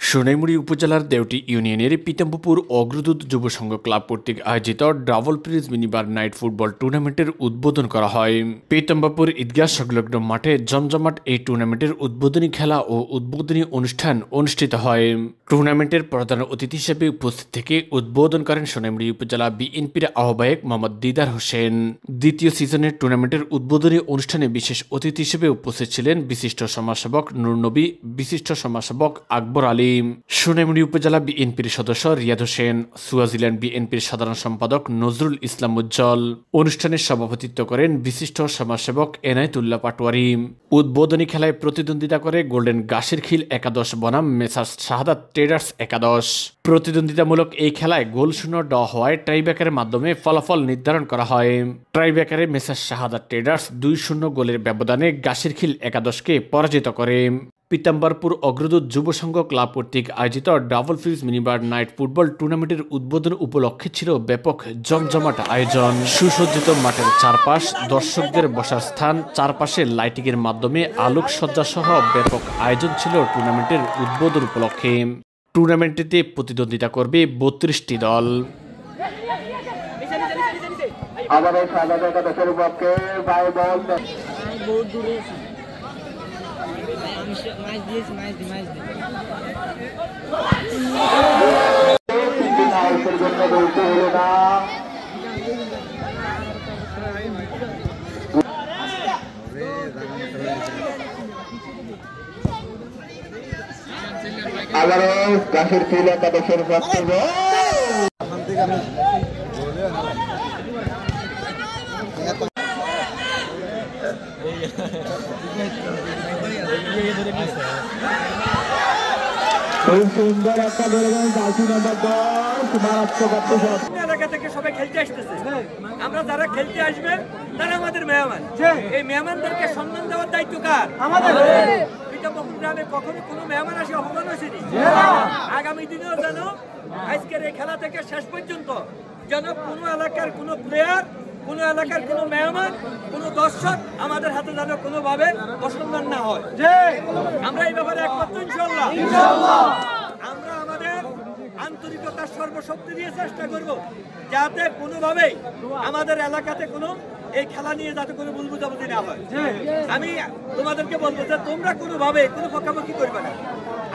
সোনাইমুড়ি উপজেলার দেওটি ইউনিয়নের পিতাম্বপুর অগ্রদূত যুব সংঘ ক্লাব কর্তৃক আয়োজিত ডাবল প্রিজ মিনিবার নাইট ফুটবল টুর্নামেন্টের উদ্বোধন করা হয়। পিতাম্বপুর ঈদগাহ সংলগ্ন মাঠে জমজমাট এই টুর্নামেন্টের উদ্বোধনী খেলা ও উদ্বোধনী অনুষ্ঠান অনুষ্ঠিত হয়। টুর্নামেন্টের প্রধান অতিথি হিসেবে উপস্থিত থেকে উদ্বোধন করেন সোনাইমুড়ি উপজেলা বিএনপির আহ্বায়ক মোহাম্মদ দিদার হোসেন। দ্বিতীয় সিজনের টুর্নামেন্টের উদ্বোধনী অনুষ্ঠানে বিশেষ অতিথি হিসেবে উপস্থিত ছিলেন বিশিষ্ট সমাজসেবক নূর নবী, বিশিষ্ট সমাজসেবক আকবর আলী, সোনাইমুড়ি উপজেলা বিএনপির সদস্য রিয়াদ হোসেন, সুয়াজিল্যান্ড বিএনপির সাধারণ সম্পাদক নজরুল ইসলাম উজ্জ্বল। অনুষ্ঠানে সভাপতিত্ব করেন বিশিষ্ট সমাজসেবক এনায়েতুল্লাহ পাটোয়ারি। উদ্বোধনী খেলায় প্রতিদ্বন্দ্বিতা করে গোল্ডেন গাছেরখিল একাদশ বনাম মেসার্স শাহাদাত ট্রেডার্স একাদশ। প্রতিদ্বন্দ্বিতামূলক এই খেলায় গোল শূন্য ড হওয়ায় টাইব্রেকারের মাধ্যমে ফলাফল নির্ধারণ করা হয়। টাইব্রেকারে মেসার্স শাহাদাত ট্রেডার্স 2-0 গোলের ব্যবধানে গাছেরখিল একাদশকে পরাজিত করে। পিতাম্বরপুর অগ্রদূত যুব সংঘ ক্লাব কর্তৃক আয়োজিত double fridge minibar night football টুর্নামেন্টের উদ্বোধন উপলক্ষে ছিল ব্যাপক জমজমাট আয়োজন। সুসজ্জিত মাঠের চারপাশ, দর্শকদের বসার স্থান, চারপাশে লাইটিং এর মাধ্যমে আলোকসজ্জা সহ ব্যাপক আয়োজন ছিল টুর্নামেন্টের উদ্বোধন উপলক্ষে। টুর্নামেন্টটিতে প্রতিদ্বন্দ্বিতা করবে 32টি দল। আবারও গাছেরখিল একাদশের বক্তব্য খুব সুন্দর একটা এলাকা থেকে সবাই খেলতে আসতেছে। আমরা যারা খেলতে আসবে তারা আমাদের মেহমান। এই মেহমানদেরকে সম্মান দেওয়ার দায়িত্ব কার? আমাদের। পিতাম্বরপুর গ্রামে কখনো কোনো মেহমান আসে অপমান হয়েছেনি। আগামী দিনেও যেন আজকের এই খেলা থেকে শেষ পর্যন্ত যেন কোনো এলাকার কোনো প্লেয়ার, কোনো এলাকার কোনো মেহমান, কোনো দর্শক আমাদের হাতে যেন কোনোভাবে অসম্মান না হয়। আমরা এই ব্যাপারে একমাত্র ইনশাআল্লাহ আমরা আমাদের আন্তরিকতার সর্বশক্তি দিয়ে চেষ্টা করব যাতে কোনোভাবেই আমাদের এলাকাতে কোনো এই খেলা নিয়ে যাতে কোনো ভুল বুঝাবুঝি না হয়। আমি তোমাদেরকে বলবো যে তোমরা কোনোভাবে কোনো পক্ষাপক্ষি করবে না।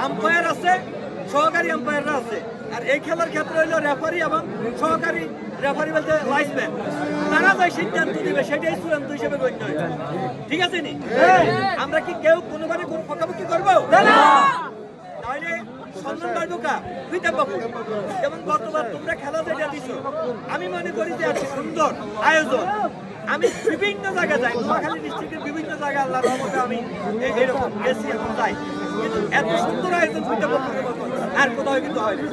আম্পায়ার আছে, সহকারী আম্পায়াররা আছে, আর এই খেলার ক্ষেত্রে হইল রেফারি এবং সহকারী রেফারি বলতে লাইসম্যান, তারা যে সিদ্ধান্ত দিবে সেটাই চূড়ান্ত হিসেবে গণ্য হয়। ঠিক আছে নি? আমরা কি কেউ কোনোভাবে কোনো পক্ষাপক্ষি করবো? তাহলে সম্মান পাইবো কা? পিতাম্বরপুর। যেমন গতবার তোমরা খেলা যেটা দিছো, আমি মনে করি যে এত সুন্দর আয়োজন আমি বিভিন্ন জায়গায় যাই, নোয়াখালী ডিস্ট্রিক্টের বিভিন্ন জায়গায় আল্লাহর রহমতে আমি এরকম গেছি এবং যাই, কিন্তু এত সুন্দর আয়োজন পিতাম্বরপুরের মতো আর কোথাও কিন্তু হয় না।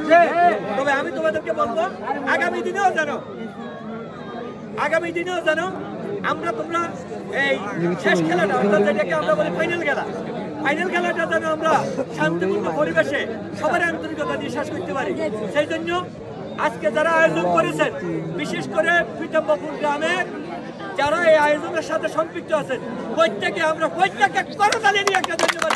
তবে আমি তোমাদেরকে বলবো আগামী দিনেও যেন আমরা তোমরা এই শেষ খেলাটা অর্থাৎ যেটাকে আমরা বলি ফাইনাল খেলাটা যেন আমরা শান্তিপূর্ণ পরিবেশে সবার আন্তরিকতা দিয়ে শেষ করতে পারি। সেই জন্য আজকে যারা আয়োজন করেছেন, বিশেষ করে পিতাম্বরপুর গ্রামের যারা এই আয়োজনের সাথে সম্পৃক্ত আছেন, প্রত্যেকে করতালি দিয়ে একটা ধন্যবাদ।